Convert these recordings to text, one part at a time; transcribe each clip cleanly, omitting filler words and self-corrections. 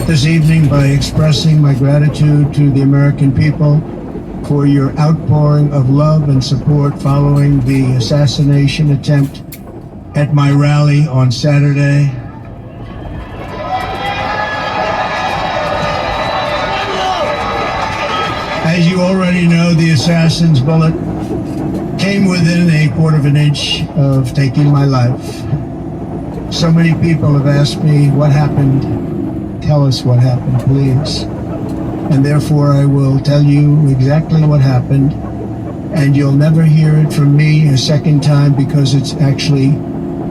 this evening by expressing my gratitude to the American people for your outpouring of love and support following the assassination attempt at my rally on Saturday. As you already know, the assassin's bullet came within a quarter of an inch of taking my life. So many people have asked me what happened. Tell us what happened, please. And therefore I will tell you exactly what happened, and you'll never hear it from me a second time because it's actually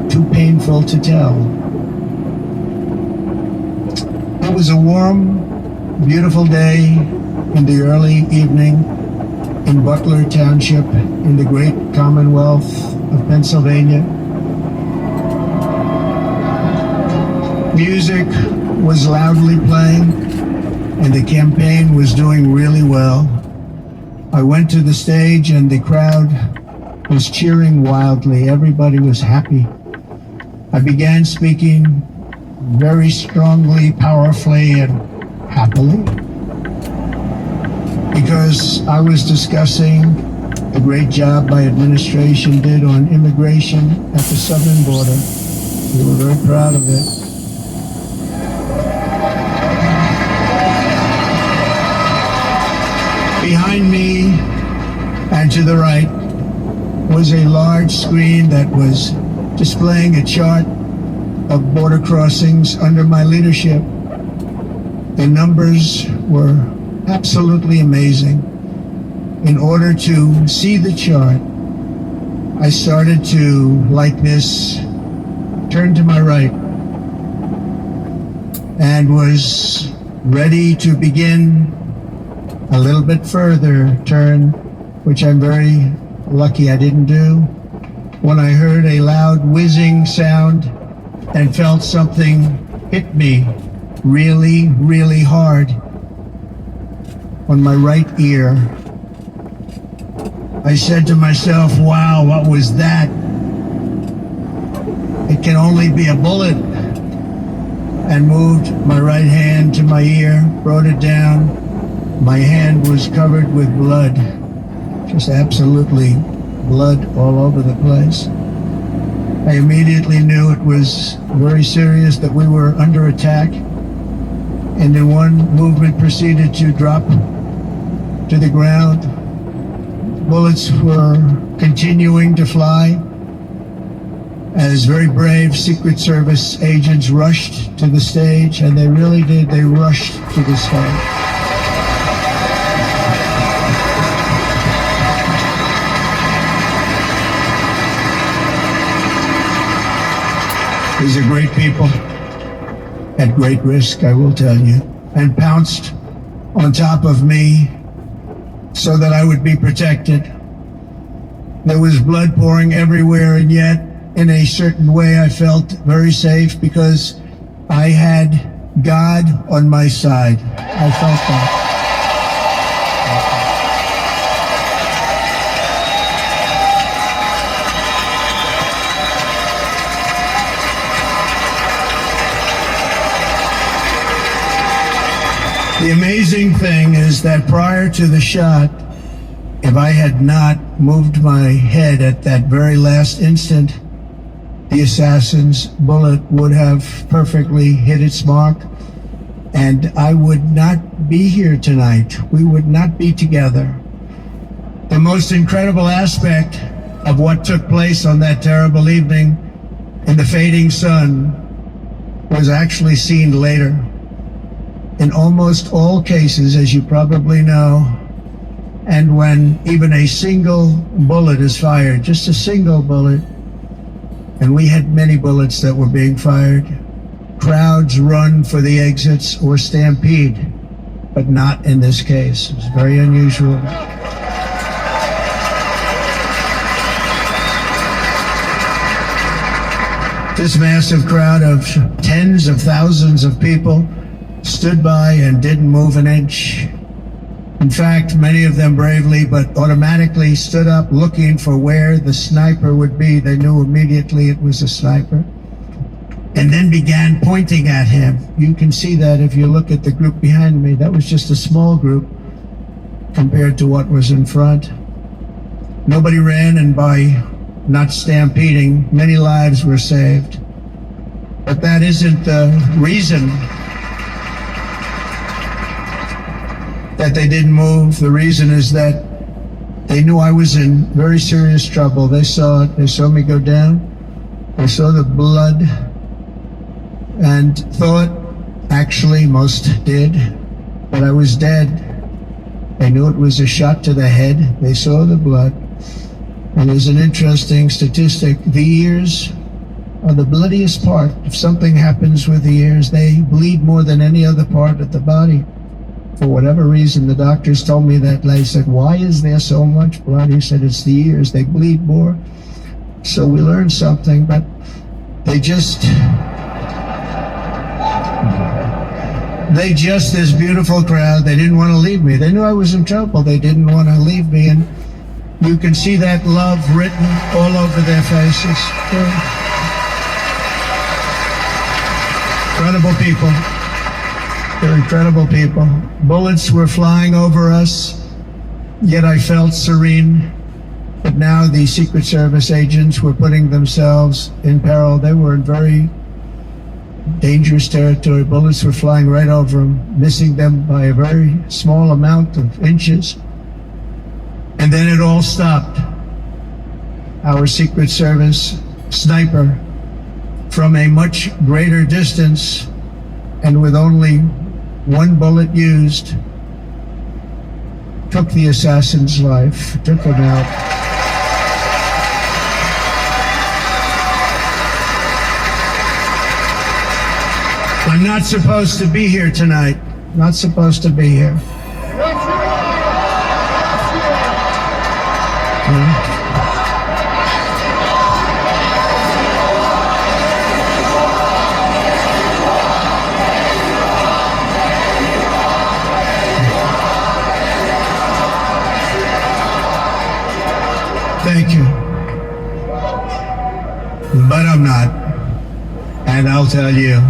too painful to tell. It was a warm, beautiful day in the early evening in Butler Township in the great Commonwealth of Pennsylvania. Music was loudly playing and the campaign was doing really well. I went to the stage and the crowd was cheering wildly. Everybody was happy. I began speaking very strongly, powerfully, and happily, because I was discussing the great job my administration did on immigration at the southern border. We were very proud of it. Behind me and to the right was a large screen that was displaying a chart of border crossings under my leadership. The numbers were absolutely amazing. In order to see the chart, I started to, like this, turn to my right and was ready to begin a little bit further turn, which I'm very lucky I didn't do, when I heard a loud whizzing sound and felt something hit me really, really hard on my right ear. I said to myself, wow, what was that? It can only be a bullet. And moved my right hand to my ear, brought it down. My hand was covered with blood, just absolutely blood all over the place. I immediately knew it was very serious, that we were under attack, and in one movement proceeded to drop to the ground. Bullets were continuing to fly as very brave Secret Service agents rushed to the stage, and they really did, they rushed to the stage. These are great people, at great risk, I will tell you, and pounced on top of me so that I would be protected. There was blood pouring everywhere, and yet, in a certain way, I felt very safe because I had God on my side. I felt that. The amazing thing is that prior to the shot, if I had not moved my head at that very last instant, the assassin's bullet would have perfectly hit its mark, and I would not be here tonight. We would not be together. The most incredible aspect of what took place on that terrible evening in the fading sun was actually seen later. In almost all cases, as you probably know, and when even a single bullet is fired, just a single bullet, and we had many bullets that were being fired, crowds run for the exits or stampede, but not in this case. It's very unusual. This massive crowd of tens of thousands of people stood by and didn't move an inch. In fact, many of them bravely, but automatically stood up looking for where the sniper would be. They knew immediately it was a sniper. and then began pointing at him. You can see that if you look at the group behind me. That was just a small group compared to what was in front. Nobody ran, and by not stampeding, many lives were saved. But that isn't the reason that they didn't move. The reason is that they knew I was in very serious trouble. They saw it. They saw me go down. They saw the blood and thought, actually most did, that I was dead. They knew it was a shot to the head. They saw the blood. And there's an interesting statistic. The ears are the bloodiest part. If something happens with the ears, they bleed more than any other part of the body. For whatever reason, the doctors told me that. They said, why is there so much blood? He said, it's the ears. They bleed more. So we learned something, but they just, this beautiful crowd, they didn't want to leave me. They knew I was in trouble. They didn't want to leave me. And you can see that love written all over their faces. Incredible people. They're incredible people. Bullets were flying over us, yet I felt serene. But now the Secret Service agents were putting themselves in peril. They were in very dangerous territory. Bullets were flying right over them, missing them by a very small amount of inches. And then it all stopped. Our Secret Service sniper, from a much greater distance and with only one bullet used, took the assassin's life, took him out. I'm not supposed to be here tonight. Not supposed to be here. Thank you. But I'm not. And I'll tell you,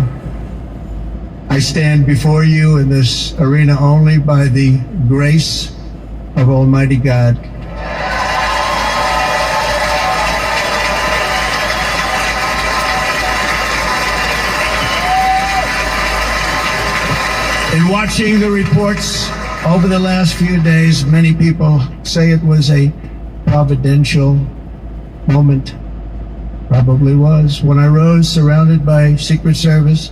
I stand before you in this arena only by the grace of Almighty God. In watching the reports over the last few days, many people say it was a providential moment. Probably was. When I rose, surrounded by Secret Service,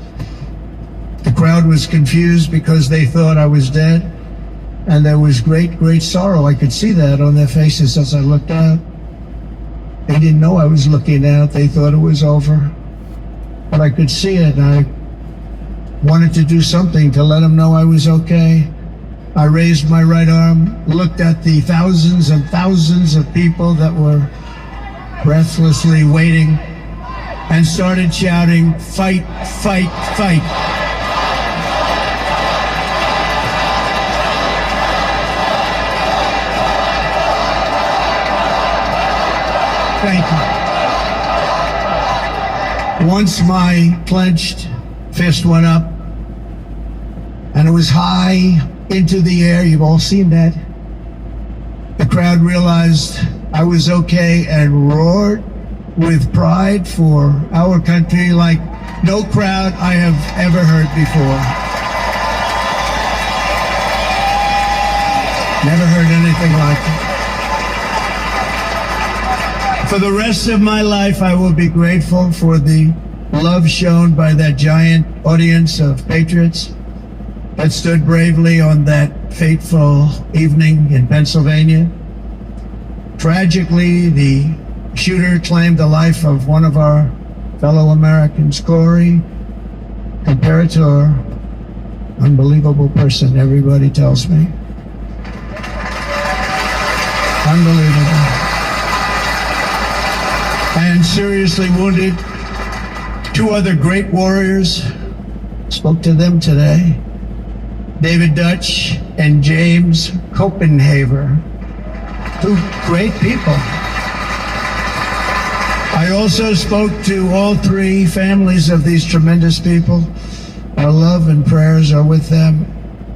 the crowd was confused because they thought I was dead, and there was great, great sorrow. I could see that on their faces as I looked out. They didn't know I was looking out. They thought it was over. But I could see it, and I wanted to do something to let them know I was okay. I raised my right arm, looked at the thousands and thousands of people that were breathlessly waiting, and started shouting, "Fight, fight, fight." Thank you. Once my clenched fist went up, and it was high into the air. You've all seen that. The crowd realized I was okay and roared with pride for our country like no crowd I have ever heard before. Never heard anything like it. For the rest of my life, I will be grateful for the love shown by that giant audience of patriots that stood bravely on that fateful evening in Pennsylvania. Tragically, the shooter claimed the life of one of our fellow Americans, Corey, comparator, unbelievable person, everybody tells me. Unbelievable. And seriously wounded, two other great warriors. Spoke to them today. David Dutch and James Copenhaver. Two great people. I also spoke to all three families of these tremendous people. Our love and prayers are with them,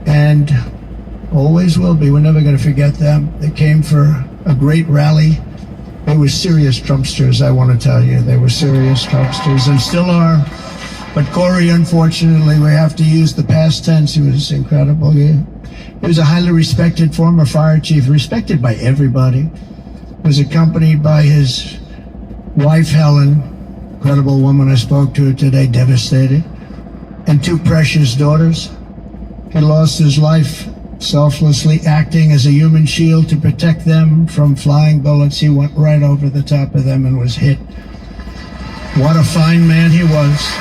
and always will be. We're never going to forget them. They came for a great rally. They were serious Trumpsters, I want to tell you. They were serious Trumpsters and still are. But Corey, unfortunately, we have to use the past tense. He was incredible. He was a highly respected former fire chief, respected by everybody. He was accompanied by his wife, Helen, incredible woman. I spoke to her today, devastated, and two precious daughters. He lost his life selflessly acting as a human shield to protect them from flying bullets. He went right over the top of them and was hit. What a fine man he was.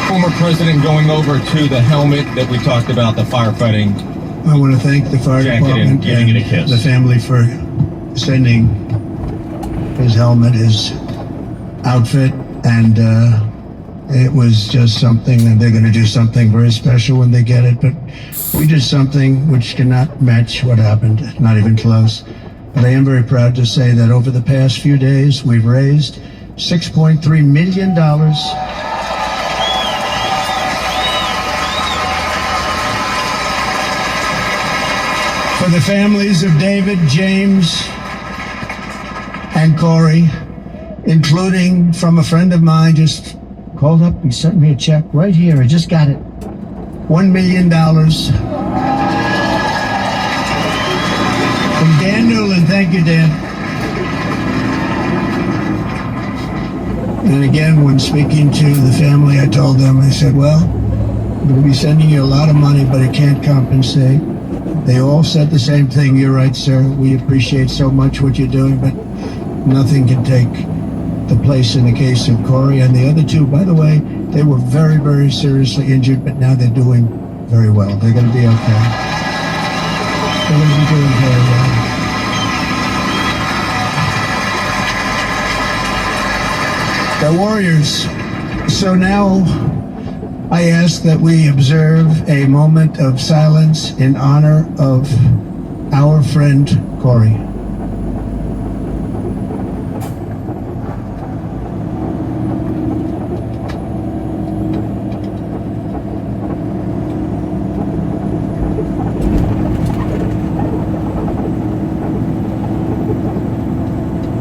Former president going over to the helmet that we talked about, the firefighting. I want to thank the fire department and giving it a kiss. The family for sending his helmet, his outfit, and it was just something, and they're going to do something very special when they get it. But we did something which cannot match what happened, not even close. But I am very proud to say that over the past few days, we've raised $6.3 million for the families of David, James, and Corey, including from a friend of mine just called up. He sent me a check right here. I just got it. $1 million from Dan Newland. Thank you, Dan. And again, when speaking to the family, I told them, I said, well, we'll be sending you a lot of money, but it can't compensate. They all said the same thing. You're right, sir. We appreciate so much what you're doing, but nothing can take the place in the case of Corey. And the other two, by the way, they were very, very seriously injured, but now they're doing very well. They're going to be okay. They're going to be doing very well. They're warriors. So now I ask that we observe a moment of silence in honor of our friend Corey.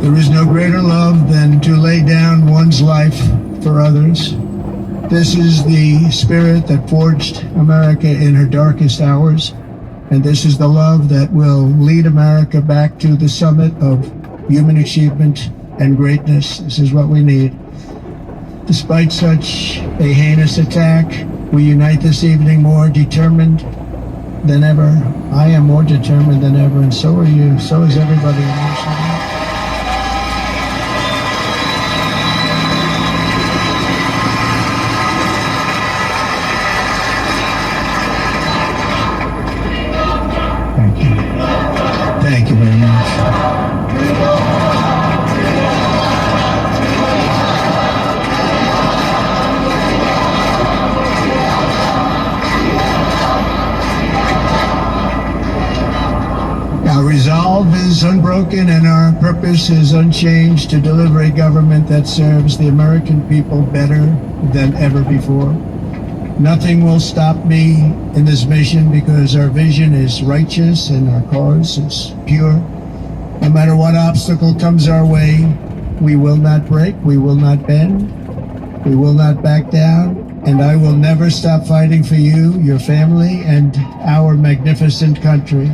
There is no greater love than to lay down one's life for others. This is the spirit that forged America in her darkest hours, and this is the love that will lead America back to the summit of human achievement and greatness. This is what we need. Despite such a heinous attack, we unite this evening more determined than ever. I am more determined than ever, and so are you. So is everybody in Washington. Thank you very much. Our resolve is unbroken and our purpose is unchanged to deliver a government that serves the American people better than ever before. Nothing will stop me in this mission because our vision is righteous and our cause is pure. No matter what obstacle comes our way, we will not break, we will not bend, we will not back down, and I will never stop fighting for you, your family, and our magnificent country.